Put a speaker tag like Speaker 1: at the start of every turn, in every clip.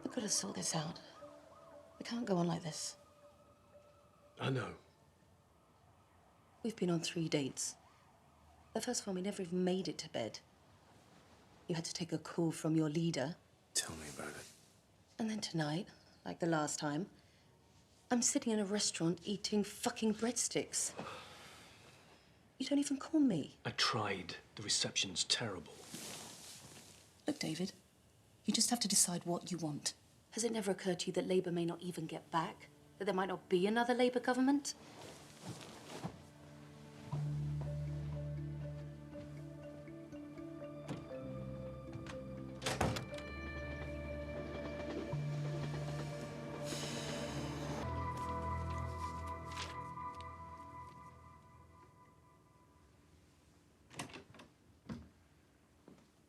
Speaker 1: We've got to sort this out. We can't go on like this.
Speaker 2: I know.
Speaker 1: We've been on 3 dates. The first one, we never even made it to bed. You had to take a call from your leader.
Speaker 2: Tell me about it.
Speaker 1: And then tonight, like the last time, I'm sitting in a restaurant eating fucking breadsticks. You don't even call me.
Speaker 2: I tried. The reception's terrible.
Speaker 1: Look, David, you just have to decide what you want. Has it never occurred to you that Labour may not even get back? That there might not be another Labour government?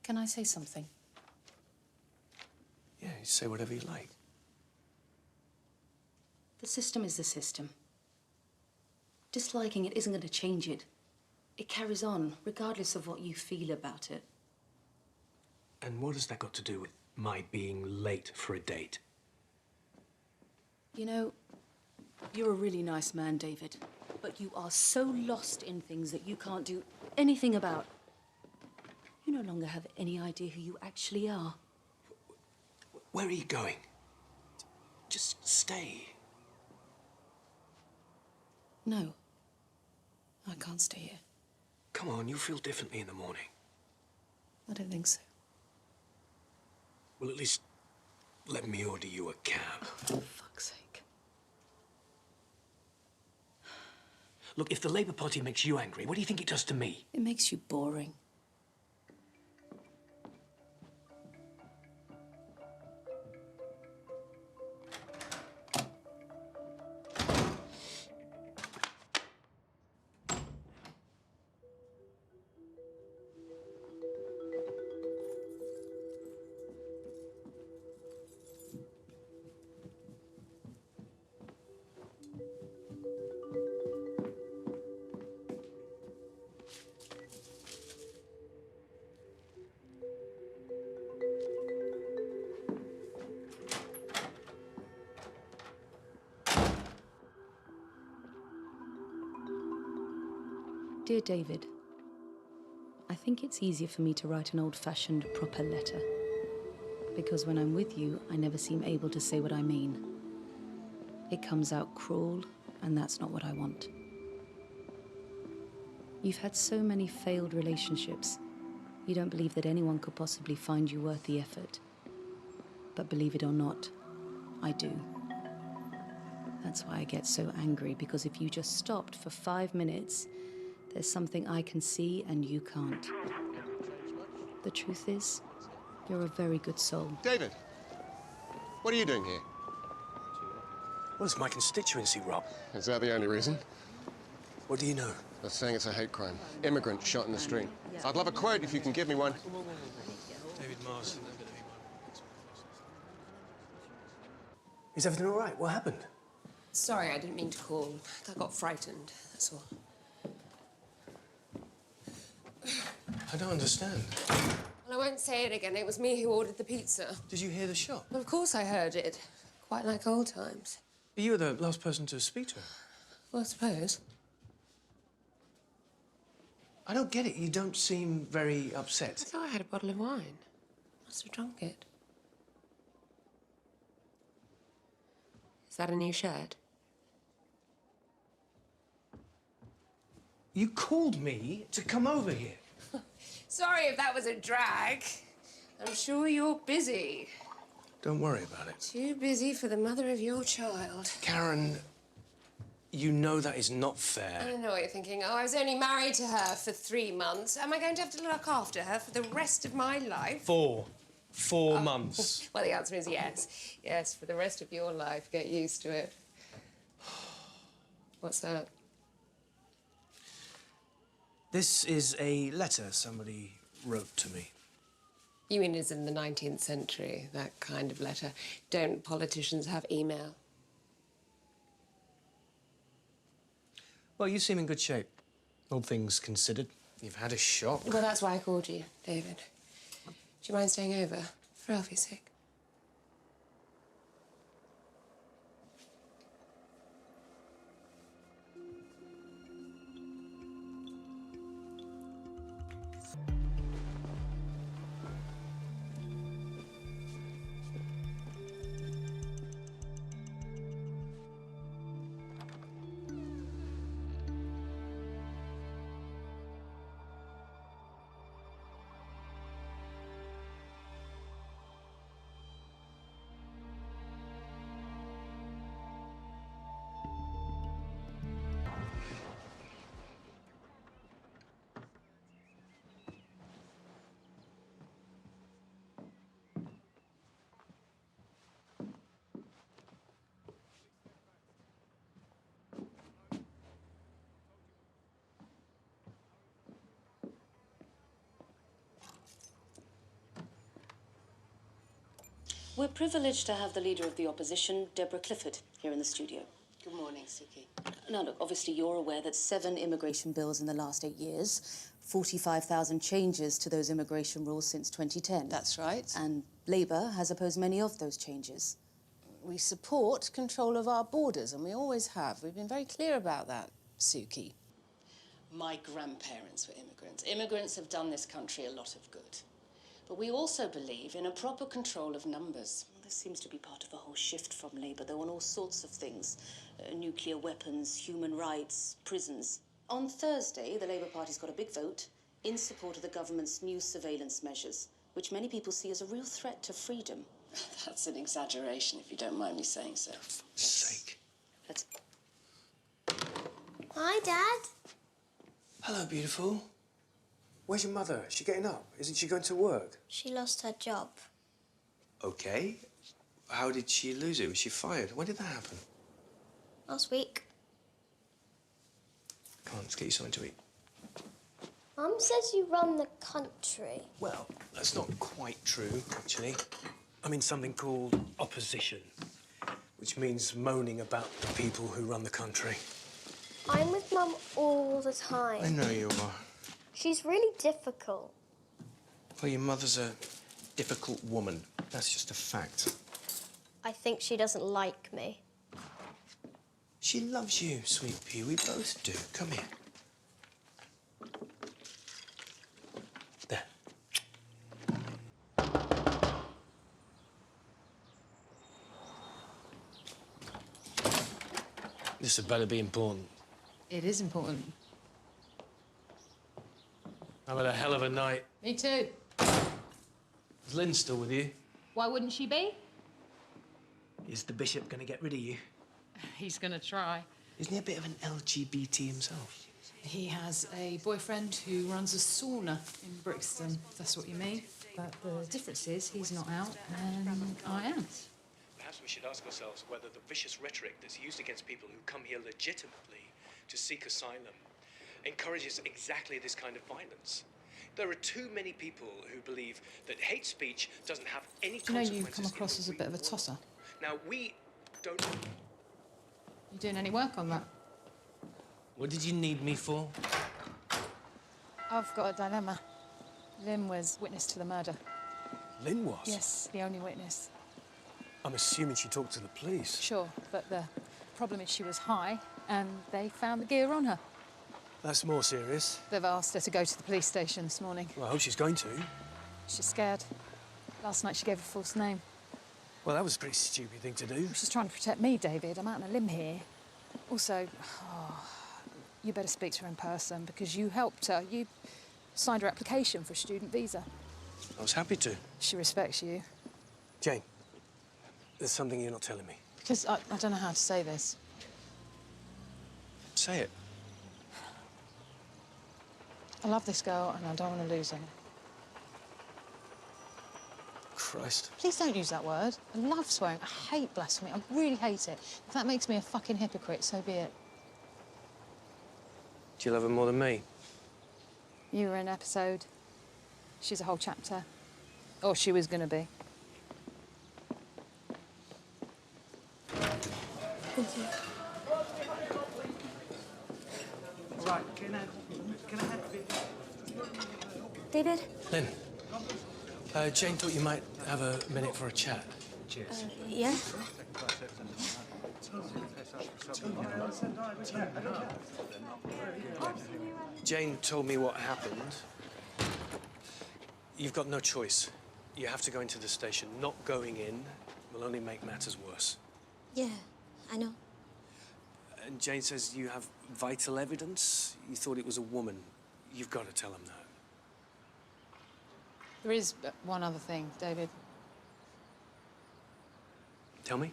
Speaker 1: Can I say something?
Speaker 2: Yeah, you say whatever you like.
Speaker 1: The system is the system. Disliking it isn't going to change it. It carries on, regardless of what you feel about it.
Speaker 2: And what has that got to do with my being late for a date?
Speaker 1: You know, you're a really nice man, David. But you are so lost in things that you can't do anything about. You no longer have any idea who you actually are.
Speaker 2: Where are you going? Just stay.
Speaker 1: No. I can't stay here.
Speaker 2: Come on, you'll feel differently in the morning.
Speaker 1: I don't think so.
Speaker 2: Well, at least let me order you a cab.
Speaker 1: Oh, for fuck's sake.
Speaker 2: Look, if the Labour Party makes you angry, what do you think it does to me?
Speaker 1: It makes you boring. Dear David, I think it's easier for me to write an old-fashioned, proper letter. Because when I'm with you, I never seem able to say what I mean. It comes out cruel, and that's not what I want. You've had so many failed relationships. You don't believe that anyone could possibly find you worth the effort. But believe it or not, I do. That's why I get so angry, because if you just stopped for 5 minutes, there's something I can see and you can't. The truth is, you're a very good soul.
Speaker 3: David, what are you doing here?
Speaker 2: Well, it's my constituency, Rob.
Speaker 3: Is that the only reason?
Speaker 2: What do you know?
Speaker 3: They're saying it's a hate crime. Immigrant shot in the street. I'd love a quote if you can give me one.
Speaker 2: David Marsden. Is everything all right? What happened?
Speaker 4: Sorry, I didn't mean to call. I got frightened, that's all.
Speaker 2: I don't understand.
Speaker 4: Well, I won't say it again. It was me who ordered the pizza.
Speaker 2: Did you hear the shot?
Speaker 4: Well, of course I heard it. Quite like old times.
Speaker 2: You were the last person to speak to her.
Speaker 4: Well, I suppose.
Speaker 2: I don't get it. You don't seem very upset.
Speaker 4: I thought I had a bottle of wine. Must have drunk it. Is that a new shirt?
Speaker 2: You called me to come over here.
Speaker 4: Sorry if that was a drag. I'm sure you're busy.
Speaker 2: Don't worry about it.
Speaker 4: Too busy for the mother of your child.
Speaker 2: Karen, you know that is not fair.
Speaker 4: I know what you're thinking. Oh, I was only married to her for 3 months. Am I going to have to look after her for the rest of my life?
Speaker 2: 4 months.
Speaker 4: Well, the answer is yes. Yes, for the rest of your life. Get used to it. What's that?
Speaker 2: This is a letter somebody wrote to me.
Speaker 4: You mean it's in the 19th century, that kind of letter? Don't politicians have email?
Speaker 2: Well, you seem in good shape, all things considered. You've had a shock.
Speaker 4: Well, that's why I called you, David. Do you mind staying over, for Alfie's sake?
Speaker 1: We're privileged to have the leader of the opposition, Deborah Clifford, here in the studio.
Speaker 5: Good morning, Suki.
Speaker 1: Now, look, obviously you're aware that 7 immigration bills in the last 8 years, 45,000 changes to those immigration rules since 2010.
Speaker 5: That's right.
Speaker 1: And Labour has opposed many of those changes.
Speaker 5: We support control of our borders, and we always have. We've been very clear about that, Suki. My grandparents were immigrants. Immigrants have done this country a lot of good. But we also believe in a proper control of numbers.
Speaker 1: Well, this seems to be part of a whole shift from Labour, though, on all sorts of things. Nuclear weapons, human rights, prisons. On Thursday, the Labour Party's got a big vote in support of the government's new surveillance measures, which many people see as a real threat to freedom.
Speaker 5: That's an exaggeration, if you don't mind me saying so.
Speaker 2: For fuck's sake.
Speaker 1: Let's...
Speaker 6: Hi, Dad.
Speaker 2: Hello, beautiful. Where's your mother? Is she getting up? Isn't she going to work?
Speaker 6: She lost her job.
Speaker 2: Okay. How did she lose it? Was she fired? When did that happen?
Speaker 6: Last week.
Speaker 2: Come on, let's get you something to eat.
Speaker 6: Mum says you run the country.
Speaker 2: Well, that's not quite true, actually. I'm in something called opposition, which means moaning about the people who run the country.
Speaker 6: I'm with Mum all the time.
Speaker 2: I know you are.
Speaker 6: She's really difficult.
Speaker 2: Well, your mother's a difficult woman. That's just a fact.
Speaker 6: I think she doesn't like me.
Speaker 2: She loves you, sweet pea. We both do. Come here. There. This had better be important.
Speaker 7: It is important.
Speaker 2: I've had a hell of a night.
Speaker 7: Me too.
Speaker 2: Is Lynn still with you?
Speaker 7: Why wouldn't she be?
Speaker 2: Is the bishop going to get rid of you?
Speaker 7: He's gonna try.
Speaker 2: Isn't he a bit of an LGBT himself?
Speaker 7: He has a boyfriend who runs a sauna in Brixton, if that's what you mean. But the difference is he's not out and I am.
Speaker 8: Perhaps we should ask ourselves whether the vicious rhetoric that's used against people who come here legitimately to seek asylum encourages exactly this kind of violence. There are too many people who believe that hate speech doesn't have any
Speaker 7: Do you know
Speaker 8: consequences.
Speaker 7: you come across as a bit of a tosser?
Speaker 8: Now, we don't...
Speaker 7: You doing any work on that?
Speaker 2: What did you need me for?
Speaker 7: I've got a dilemma. Lynn was witness to the murder.
Speaker 2: Lynn was?
Speaker 7: Yes, the only witness.
Speaker 2: I'm assuming she talked to the police.
Speaker 7: Sure, but the problem is she was high and they found the gear on her.
Speaker 2: That's more serious.
Speaker 7: They've asked her to go to the police station this morning.
Speaker 2: Well, I hope she's going to.
Speaker 7: She's scared. Last night she gave a false name.
Speaker 2: Well, that was a pretty stupid thing to do.
Speaker 7: She's trying to protect me, David. I'm out on a limb here. Also, you better speak to her in person because you helped her. You signed her application for a student visa.
Speaker 2: I was happy to.
Speaker 7: She respects you.
Speaker 2: Jane, there's something you're not telling me.
Speaker 7: Because I don't know how to say this.
Speaker 2: Say it.
Speaker 7: I love this girl and I don't want to lose her.
Speaker 2: Christ.
Speaker 7: Please don't use that word. I love swearing. I hate blasphemy. I really hate it. If that makes me a fucking hypocrite, so be it.
Speaker 2: Do you love her more than me?
Speaker 7: You were an episode. She's a whole chapter. Or she was going to be.
Speaker 6: Thank you.
Speaker 2: Right, can I have a bit?
Speaker 6: David?
Speaker 2: Lynn, Jane thought you might have a minute for a chat. Cheers.
Speaker 6: Yeah?
Speaker 2: Jane told me what happened. You've got no choice. You have to go into the station. Not going in will only make matters worse.
Speaker 6: Yeah, I know.
Speaker 2: And Jane says you have vital evidence. You thought it was a woman. You've got to tell them that.
Speaker 7: There is one other thing, David.
Speaker 2: Tell me.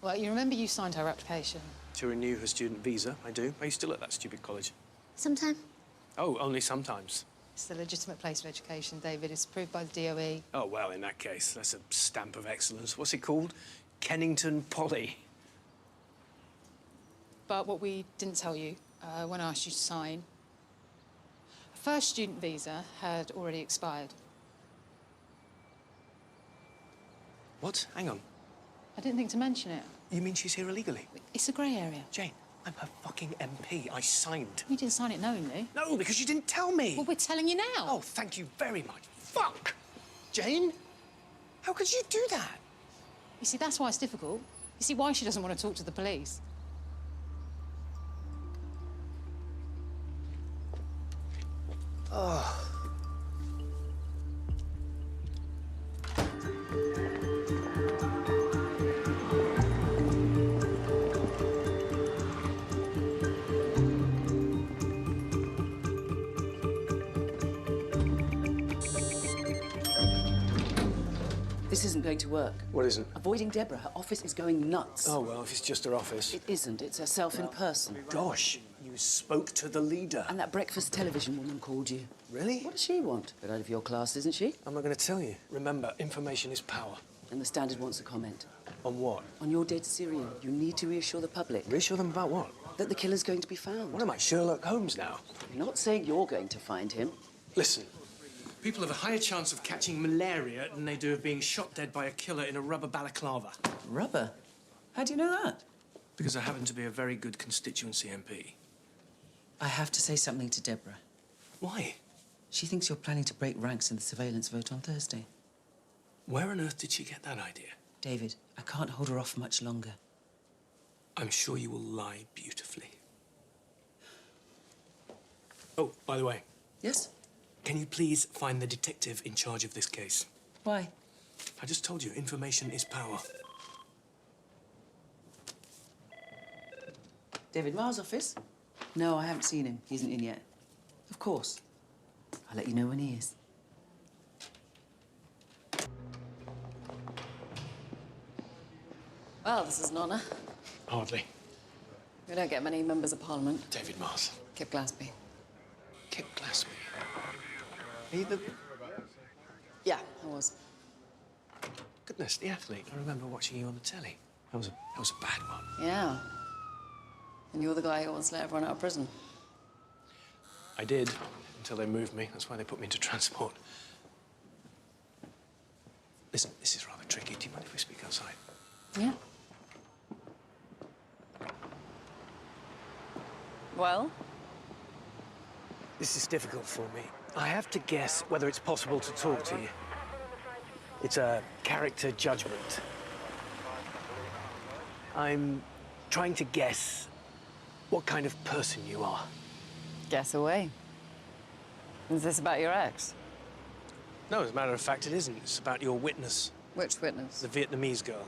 Speaker 7: Well, you remember you signed her application?
Speaker 2: To renew her student visa, I do. Are you still at that stupid college?
Speaker 6: Sometime.
Speaker 2: Oh, only sometimes.
Speaker 7: It's the legitimate place of education, David. It's approved by the DOE.
Speaker 2: Oh, well, in that case, that's a stamp of excellence. What's it called? Kennington Poly.
Speaker 7: But what we didn't tell you when I asked you to sign, her first student visa had already expired.
Speaker 2: What? Hang on.
Speaker 7: I didn't think to mention it.
Speaker 2: You mean she's here illegally?
Speaker 7: It's a grey area.
Speaker 2: Jane, I'm her fucking MP. I signed.
Speaker 7: You didn't sign it knowingly.
Speaker 2: No, because you didn't tell me.
Speaker 7: Well, we're telling you now.
Speaker 2: Oh, thank you very much. Fuck! Jane? How could you do that?
Speaker 7: You see, that's why it's difficult. You see why she doesn't want to talk to the police.
Speaker 2: Oh.
Speaker 9: This isn't going to work.
Speaker 2: What isn't?
Speaker 9: Avoiding Deborah. Her office is going nuts.
Speaker 2: Oh, well, if it's just her office.
Speaker 9: It isn't. It's herself in person.
Speaker 2: Gosh, you spoke to the leader.
Speaker 9: And that breakfast television woman called you.
Speaker 2: Really?
Speaker 9: What does she want? Bit out of your class, isn't she?
Speaker 2: I'm not going to tell you. Remember, information is power.
Speaker 9: And the Standard wants a comment.
Speaker 2: On what?
Speaker 9: On your dead Syrian. You need to reassure the public.
Speaker 2: Reassure them about what?
Speaker 9: That the killer's going to be found.
Speaker 2: What am I, Sherlock Holmes now?
Speaker 9: I'm not saying you're going to find him.
Speaker 2: Listen, people have a higher chance of catching malaria than they do of being shot dead by a killer in a rubber balaclava.
Speaker 9: Rubber? How do you know that?
Speaker 2: Because I happen to be a very good constituency MP.
Speaker 9: I have to say something to Deborah.
Speaker 2: Why?
Speaker 9: She thinks you're planning to break ranks in the surveillance vote on Thursday.
Speaker 2: Where on earth did she get that idea?
Speaker 9: David, I can't hold her off much longer.
Speaker 2: I'm sure you will lie beautifully. Oh, by the way,
Speaker 9: Yes?
Speaker 2: can you please find the detective in charge of this case?
Speaker 9: Why?
Speaker 2: I just told you, information is power.
Speaker 9: David Marr's office? No, I haven't seen him. He isn't in yet. Of course. I'll let you know when he is.
Speaker 5: Well, this is an honour.
Speaker 2: Hardly.
Speaker 5: We don't get many members of Parliament.
Speaker 2: David Mars.
Speaker 5: Kip Glasby.
Speaker 2: Kip Glasby. Are you the...
Speaker 5: Yeah, I was.
Speaker 2: Goodness, the athlete. I remember watching you on the telly. That was a bad one.
Speaker 5: Yeah. And you're the guy who wants to let everyone out of prison.
Speaker 2: I did, until they moved me. That's why they put me into transport. Listen, this is rather tricky. Do you mind if we speak outside?
Speaker 5: Yeah. Well?
Speaker 2: This is difficult for me. I have to guess whether it's possible to talk to you. It's a character judgment. I'm trying to guess what kind of person you are.
Speaker 5: Guess away. Is this about your ex?
Speaker 2: No, as a matter of fact, it isn't. It's about your witness,
Speaker 5: Which witness?
Speaker 2: the Vietnamese girl.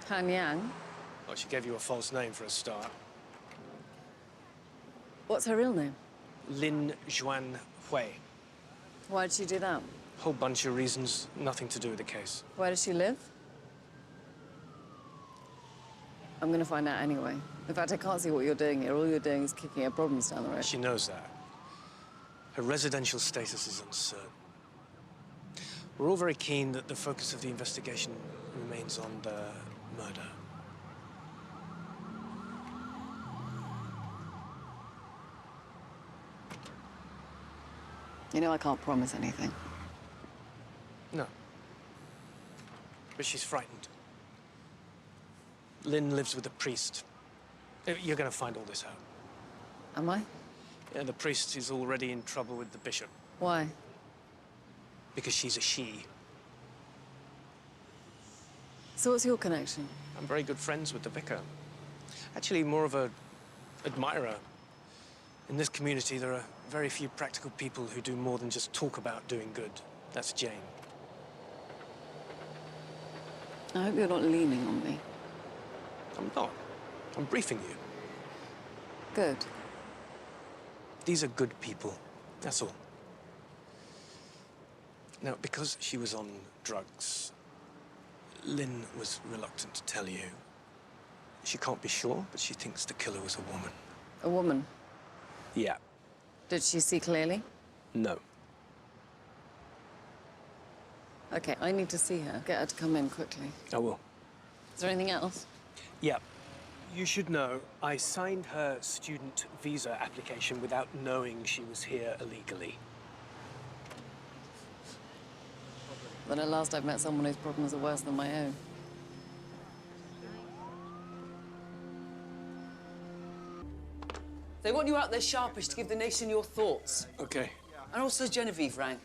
Speaker 5: Han Yang?
Speaker 2: Well, she gave you a false name for a start.
Speaker 5: What's her real name?
Speaker 2: Lin Juan Hui.
Speaker 5: Why did she do that?
Speaker 2: Whole bunch of reasons, nothing to do with the case.
Speaker 5: Where does she live? I'm gonna find out anyway. In fact, I can't see what you're doing here. All you're doing is kicking her problems down the road.
Speaker 2: She knows that. Her residential status is uncertain. We're all very keen that the focus of the investigation remains on the murder.
Speaker 5: You know, I can't promise anything.
Speaker 2: No. But she's frightened. Lynn lives with a priest. You're going to find all this out.
Speaker 5: Am I?
Speaker 2: Yeah, the priest is already in trouble with the bishop.
Speaker 5: Why?
Speaker 2: Because she's a she.
Speaker 5: So what's your connection?
Speaker 2: I'm very good friends with the vicar. Actually, more of a admirer. In this community, there are very few practical people who do more than just talk about doing good. That's Jane.
Speaker 5: I hope you're not leaning on me.
Speaker 2: I'm not. I'm briefing you.
Speaker 5: Good.
Speaker 2: These are good people. That's all. Now, because she was on drugs, Lynn was reluctant to tell you. She can't be sure, but she thinks the killer was a woman.
Speaker 5: A woman.
Speaker 2: Yeah.
Speaker 5: Did she see clearly?
Speaker 2: No.
Speaker 5: Okay, I need to see her. Get her to come in quickly.
Speaker 2: I will.
Speaker 5: Is there anything else?
Speaker 2: Yeah. You should know, I signed her student visa application without knowing she was here illegally.
Speaker 5: Then at last I've met someone whose problems are worse than my own.
Speaker 9: They want you out there sharpish to give the nation your thoughts.
Speaker 2: Okay.
Speaker 9: And also Genevieve rang.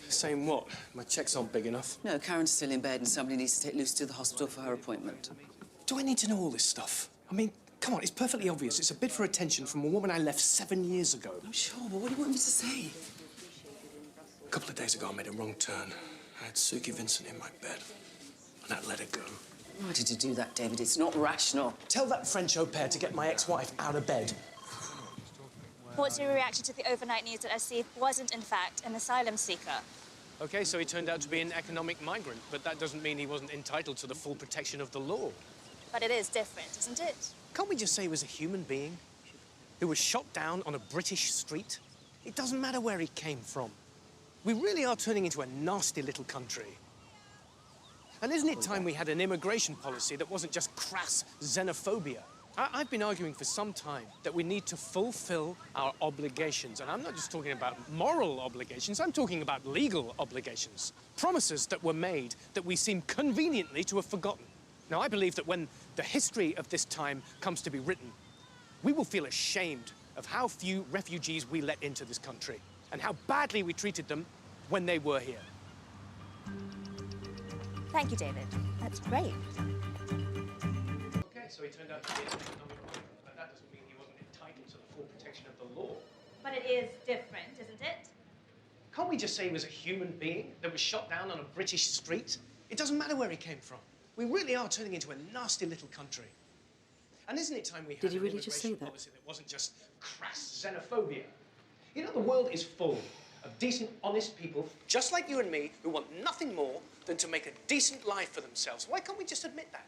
Speaker 2: Saying what? My checks aren't big enough.
Speaker 9: No, Karen's still in bed and somebody needs to take Lucy to the hospital for her appointment.
Speaker 2: Do I need to know all this stuff? I mean, come on, it's perfectly obvious. It's a bid for attention from a woman I left 7 years ago.
Speaker 9: I'm sure, but what do you want me to say?
Speaker 2: A couple of days ago, I made a wrong turn. I had Suki Vincent in my bed, and I let her go.
Speaker 9: Why did you do that, David? It's not rational.
Speaker 2: Tell that French au pair to get my ex-wife out of bed.
Speaker 10: What's your reaction to the overnight news that Asif wasn't, in fact, an asylum seeker?
Speaker 2: Okay, so he turned out to be an economic migrant, but that doesn't mean he wasn't entitled to the full protection of the law.
Speaker 10: But it is different, isn't it?
Speaker 2: Can't we just say he was a human being who was shot down on a British street? It doesn't matter where he came from. We really are turning into a nasty little country. And isn't it time we had an immigration policy that wasn't just crass xenophobia? I've been arguing for some time that we need to fulfill our obligations. And I'm not just talking about moral obligations, I'm talking about legal obligations. Promises that were made that we seem conveniently to have forgotten. Now, I believe that when the history of this time comes to be written, we will feel ashamed of how few refugees we let into this country and how badly we treated them when they were here.
Speaker 10: Thank you, David. That's great.
Speaker 8: Okay, so he turned out to be an economic migrant, but that doesn't mean he wasn't entitled to the full protection of the law.
Speaker 10: But it is different, isn't it?
Speaker 2: Can't we just say he was a human being that was shot down on a British street? It doesn't matter where he came from. We really are turning into a nasty little country. And isn't it time we had
Speaker 1: Did you
Speaker 2: an
Speaker 1: really just say
Speaker 2: immigration
Speaker 1: that?
Speaker 2: policy that wasn't just crass xenophobia? You know, the world is full of decent, honest people, just like you and me, who want nothing more than to make a decent life for themselves. Why can't we just admit that?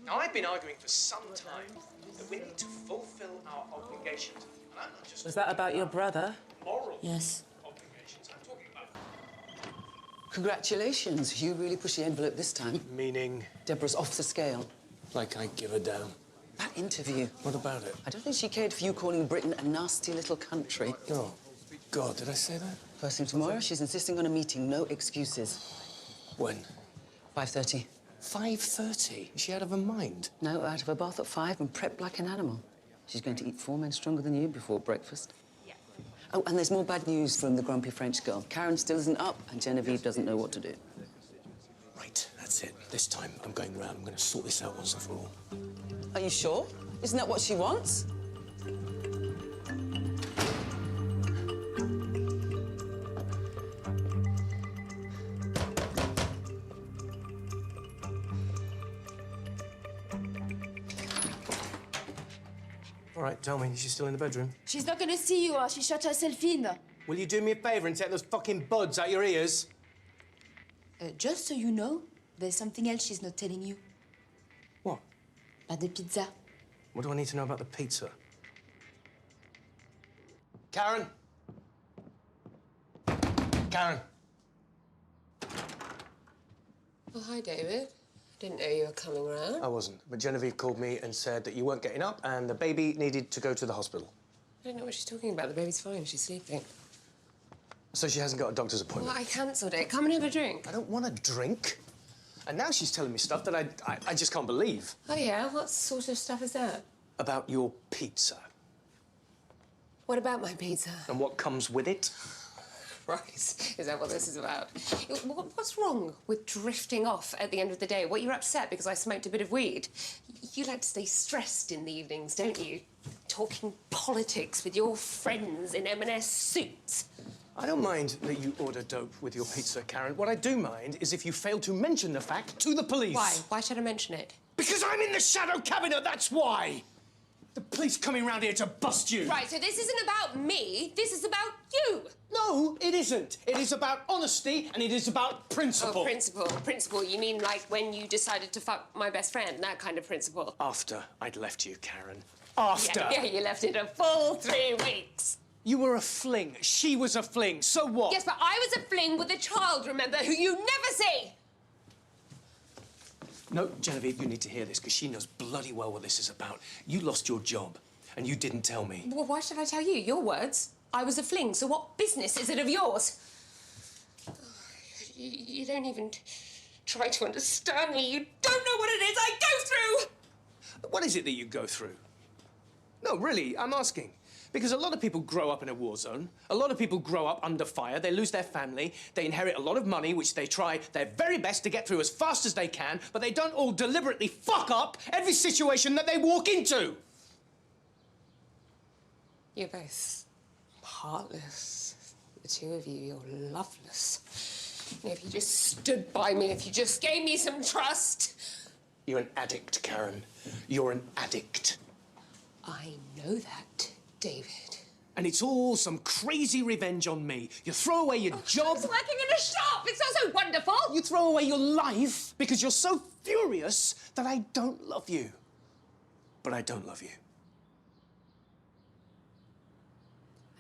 Speaker 2: Now, I've been arguing for some time that we need to fulfill our obligations. And I'm not just
Speaker 9: Was that about your brother?
Speaker 2: moral
Speaker 1: Yes.
Speaker 2: obligations. I'm talking about...
Speaker 9: Congratulations. You really pushed the envelope this time.
Speaker 2: Meaning,
Speaker 9: Deborah's off the scale.
Speaker 2: like I give a damn.
Speaker 9: That interview.
Speaker 2: What about it?
Speaker 9: I don't think she cared for you calling Britain a nasty little country.
Speaker 2: Oh, God, did I say that?
Speaker 9: First thing tomorrow, she's insisting on a meeting. No excuses.
Speaker 2: When?
Speaker 9: 5:30.
Speaker 2: 5:30? Is she out of her mind?
Speaker 9: No, out of her bath at 5 and prepped like an animal. She's going to eat 4 men stronger than you before breakfast.
Speaker 10: Yeah.
Speaker 9: Oh, and there's more bad news from the grumpy French girl. Karen still isn't up, and Genevieve doesn't know what to do.
Speaker 2: Right, that's it. This time, I'm going round. I'm going to sort this out once and for all.
Speaker 9: Are you sure? Isn't that what she wants?
Speaker 2: All right, tell me, is she still in the bedroom?
Speaker 11: She's not gonna see you, she shut herself in.
Speaker 2: Will you do me a favour and take those fucking buds out your ears?
Speaker 11: Just so you know, there's something else she's not telling you.
Speaker 2: What?
Speaker 11: About the pizza.
Speaker 2: What do I need to know about the pizza? Karen? Karen?
Speaker 4: Oh, hi, David. Didn't know you were coming round.
Speaker 2: I wasn't, but Genevieve called me and said that you weren't getting up and the baby needed to go to the hospital.
Speaker 4: I don't know what she's talking about. The baby's fine. She's sleeping.
Speaker 2: So she hasn't got a doctor's appointment?
Speaker 4: Well, I cancelled it. Come and have a drink.
Speaker 2: I don't want a drink. And now she's telling me stuff that I just can't believe.
Speaker 4: Oh, yeah? What sort of stuff is that?
Speaker 2: About your pizza.
Speaker 4: What about my pizza?
Speaker 2: And what comes with it?
Speaker 4: Right. Is that what this is about? What's wrong with drifting off at the end of the day? What, you're upset because I smoked a bit of weed? You like to stay stressed in the evenings, don't you? Talking politics with your friends in M&S suits.
Speaker 2: I don't mind that you order dope with your pizza, Karen. What I do mind is if you fail to mention the fact to the police.
Speaker 4: Why? Why should I mention it?
Speaker 2: Because I'm in the shadow cabinet, that's why! The police coming round here to bust you.
Speaker 4: Right, so this isn't about me. This is about you.
Speaker 2: No, it isn't. It is about honesty and it is about principle.
Speaker 4: Oh, principle. Principle. You mean like when you decided to fuck my best friend, that kind of principle?
Speaker 2: After I'd left you, Karen. After.
Speaker 4: Yeah, you left it a full 3 weeks.
Speaker 2: You were a fling. She was a fling. So what?
Speaker 4: Yes, but I was a fling with a child, remember, who you never see.
Speaker 2: No, Genevieve, you need to hear this, because she knows bloody well what this is about. You lost your job, and you didn't tell me.
Speaker 4: Well, why should I tell you? Your words. I was a fling, so what business is it of yours? You don't even try to understand me. You don't know what it is I go through!
Speaker 2: What is it that you go through? No, really, I'm asking. Because a lot of people grow up in a war zone. A lot of people grow up under fire. They lose their family. They inherit a lot of money, which they try their very best to get through as fast as they can, but they don't all deliberately fuck up every situation that they walk into.
Speaker 4: You're both heartless. The two of you, you're loveless. And if you just stood by me, if you just gave me some trust.
Speaker 2: You're an addict, Karen. You're an addict.
Speaker 4: I know that, David.
Speaker 2: And it's all some crazy revenge on me. You throw away your job.
Speaker 4: I was working in a shop. It's not so wonderful.
Speaker 2: You throw away your life because you're so furious that I don't love you. But I don't love you.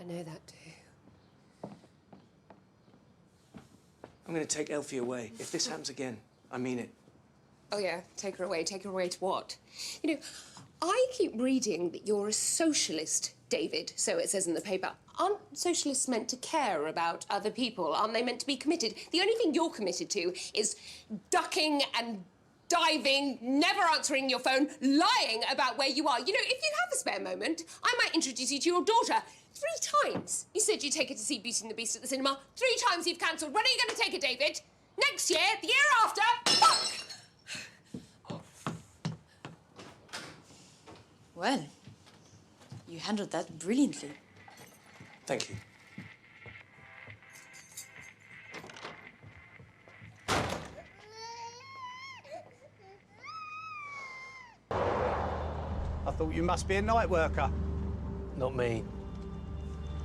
Speaker 4: I know that too.
Speaker 2: I'm going to take Elfie away. If this happens again, I mean it.
Speaker 4: Oh, yeah, take her away. Take her away to what? You know, I keep reading that you're a socialist, David, so it says in the paper. Aren't socialists meant to care about other people? Aren't they meant to be committed? The only thing you're committed to is ducking and diving, never answering your phone, lying about where you are. You know, if you have a spare moment, I might introduce you to your daughter. 3 times you said you'd take her to see Beauty and the Beast at the cinema. 3 times you've cancelled. When are you going to take her, David? Next year? The year after? Fuck!
Speaker 11: Well, you handled that brilliantly.
Speaker 2: Thank you.
Speaker 12: I thought you must be a night worker.
Speaker 2: Not me.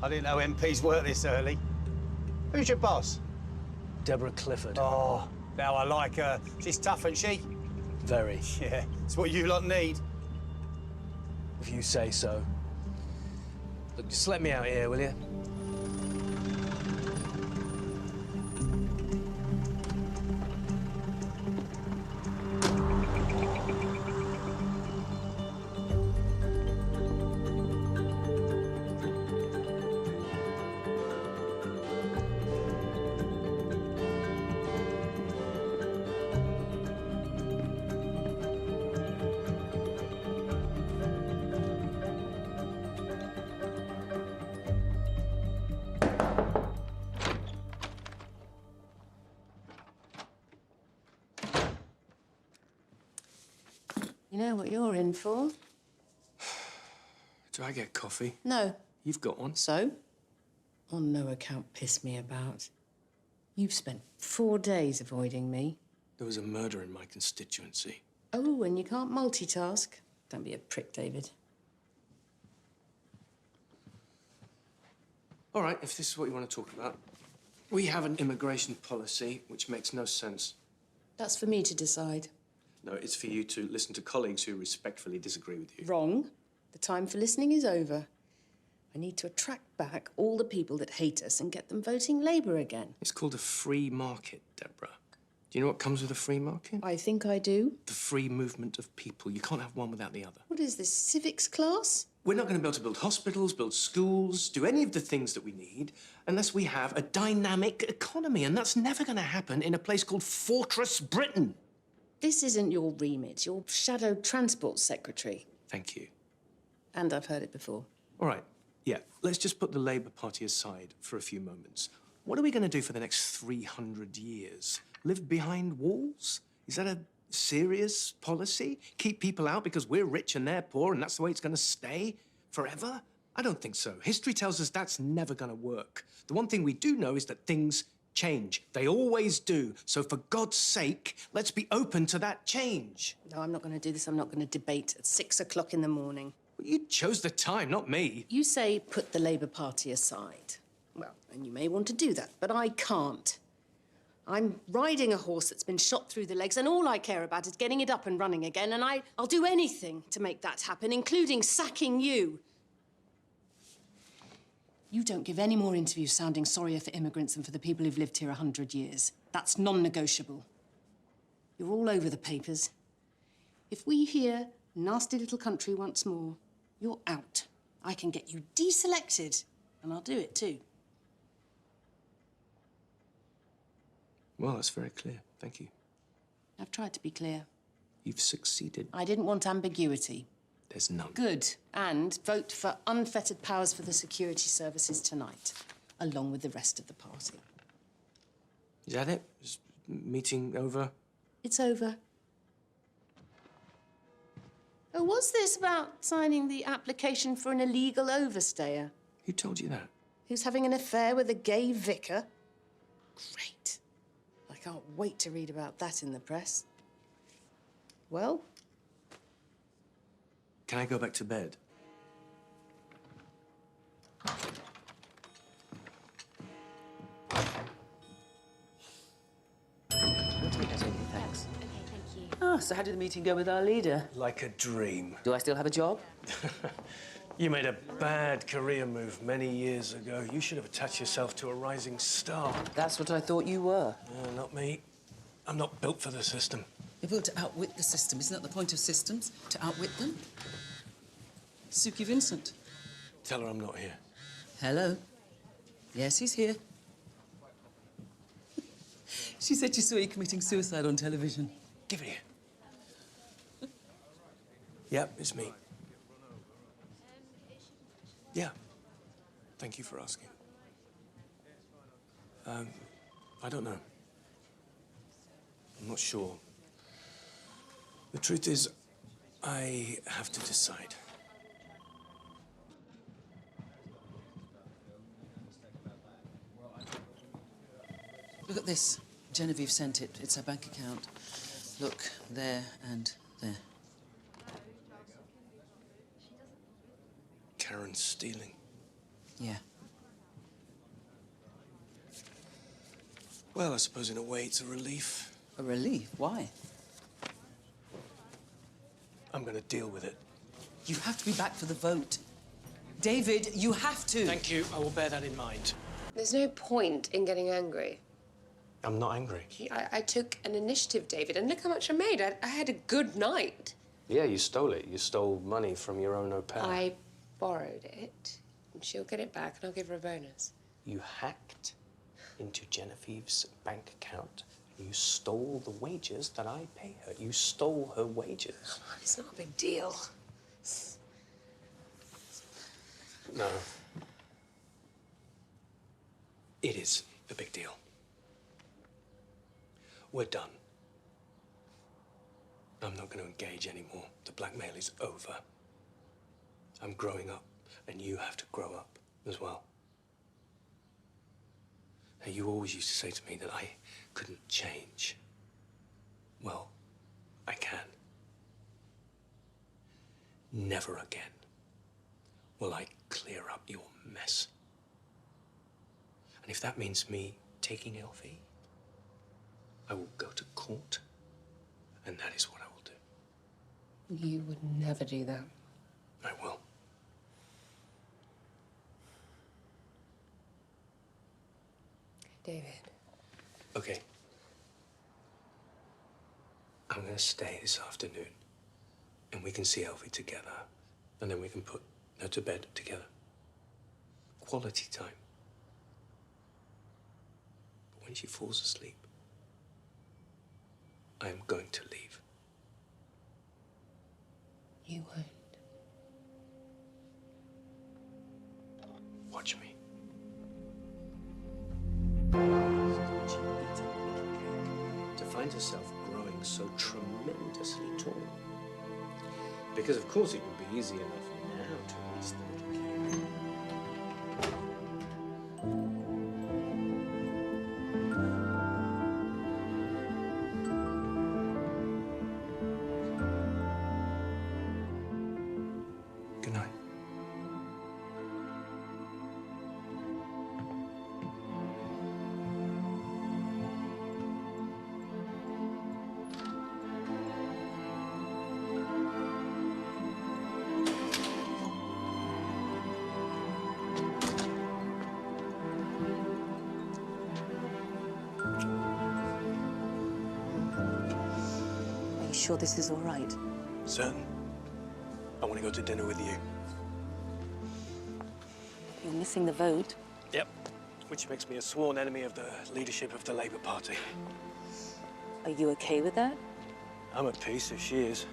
Speaker 12: I didn't know MPs work this early. Who's your boss?
Speaker 2: Deborah Clifford.
Speaker 12: Oh, now I like her. She's tough, isn't she?
Speaker 2: Very.
Speaker 12: Yeah, it's what you lot need.
Speaker 2: If you say so. Look, just let me out here, will you?
Speaker 5: You know what you're in for?
Speaker 2: Do I get coffee?
Speaker 5: No.
Speaker 2: You've got one.
Speaker 5: So? On no account piss me about. You've spent 4 days avoiding me.
Speaker 2: There was a murder in my constituency.
Speaker 5: Oh, and you can't multitask? Don't be a prick, David.
Speaker 2: All right, if this is what you want to talk about. We have an immigration policy which makes no sense.
Speaker 5: That's for me to decide.
Speaker 2: No, it's for you to listen to colleagues who respectfully disagree with you.
Speaker 5: Wrong. The time for listening is over. I need to attract back all the people that hate us and get them voting Labour again.
Speaker 2: It's called a free market, Deborah. Do you know what comes with a free market?
Speaker 5: I think I do.
Speaker 2: The free movement of people. You can't have one without the other.
Speaker 5: What is this, civics class?
Speaker 2: We're not going to be able to build hospitals, build schools, do any of the things that we need unless we have a dynamic economy. And that's never going to happen in a place called Fortress Britain.
Speaker 5: This isn't your remit. You're Shadow Transport Secretary.
Speaker 2: Thank you.
Speaker 5: And I've heard it before.
Speaker 2: All right, yeah, let's just put the Labour Party aside for a few moments. What are we going to do for the next 300 years? Live behind walls? Is that a serious policy? Keep people out because we're rich and they're poor and that's the way it's going to stay forever? I don't think so. History tells us that's never going to work. The one thing we do know is that things change. They always do. So for God's sake, let's be open to that change.
Speaker 5: No, I'm not going to do this. I'm not going to debate at 6 o'clock in the morning.
Speaker 2: Well, you chose the time, not me.
Speaker 5: You say put the Labour Party aside. Well, and you may want to do that, but I can't. I'm riding a horse that's been shot through the legs, and all I care about is getting it up and running again, and I'll do anything to make that happen, including sacking you. You don't give any more interviews sounding sorrier for immigrants than for the people who've lived here 100 years. That's non-negotiable. You're all over the papers. If we hear nasty little country once more, you're out. I can get you deselected, and I'll do it too.
Speaker 2: Well, that's very clear. Thank you.
Speaker 5: I've tried to be clear.
Speaker 2: You've succeeded.
Speaker 5: I didn't want ambiguity.
Speaker 2: There's none.
Speaker 5: Good. And vote for unfettered powers for the security services tonight, along with the rest of the party.
Speaker 2: Is that it? Is meeting over?
Speaker 5: It's over. Oh, what's this about signing the application for an illegal overstayer?
Speaker 2: Who told you that?
Speaker 5: Who's having an affair with a gay vicar? Great. I can't wait to read about that in the press. Well?
Speaker 2: Can I go back to bed?
Speaker 9: Thanks.
Speaker 10: Okay, thank you.
Speaker 9: Ah, so how did the meeting go with our leader?
Speaker 2: Like a dream.
Speaker 9: Do I still have a job?
Speaker 2: You made a bad career move many years ago. You should have attached yourself to a rising star.
Speaker 9: That's what I thought you were.
Speaker 2: Not me. I'm not built for the system.
Speaker 9: You're built to outwit the system. Isn't that the point of systems? To outwit them? Suki Vincent.
Speaker 2: Tell her I'm not here.
Speaker 9: Hello. Yes, he's here. She said she saw you committing suicide on television.
Speaker 2: Give it here. Yep, it's me. Yeah. Thank you for asking. I don't know. I'm not sure. The truth is, I have to decide.
Speaker 9: Look at this. Genevieve sent it. It's her bank account. Look, there and there.
Speaker 2: Karen's stealing.
Speaker 9: Yeah.
Speaker 2: Well, I suppose in a way it's a relief.
Speaker 9: A relief? Why?
Speaker 2: I'm going to deal with it.
Speaker 9: You have to be back for the vote. David, you have to.
Speaker 2: Thank you. I will bear that in mind.
Speaker 4: There's no point in getting angry.
Speaker 2: I'm not angry.
Speaker 4: I took an initiative, David, and look how much I made. I had a good night.
Speaker 2: Yeah, you stole it. You stole money from your own au pair.
Speaker 4: I borrowed it, and she'll get it back, and I'll give her a bonus.
Speaker 2: You hacked into Genevieve's bank account. You stole the wages that I pay her. You stole her wages.
Speaker 4: Come on, it's not a big deal.
Speaker 2: No. It is a big deal. We're done. I'm not going to engage anymore. The blackmail is over. I'm growing up, and you have to grow up as well. Now, you always used to say to me that I couldn't change. Well, I can. Never again will I clear up your mess. And if that means me taking Elfie, I will go to court, and that is what I will do.
Speaker 4: You would never do that.
Speaker 2: I will.
Speaker 4: David.
Speaker 2: Okay. I'm going to stay this afternoon, and we can see Elfie together, and then we can put her to bed together. Quality time. But when she falls asleep, I am going to leave.
Speaker 4: You won't.
Speaker 2: Watch me. To find herself growing so tremendously tall. Because of course it would be easy enough now to reach the little cake. Good night.
Speaker 1: Are you sure this is all right?
Speaker 2: Certain. I want to go to dinner with you.
Speaker 1: You're missing the vote.
Speaker 2: Yep. Which makes me a sworn enemy of the leadership of the Labour Party.
Speaker 1: Are you okay with that?
Speaker 2: I'm at peace if she is.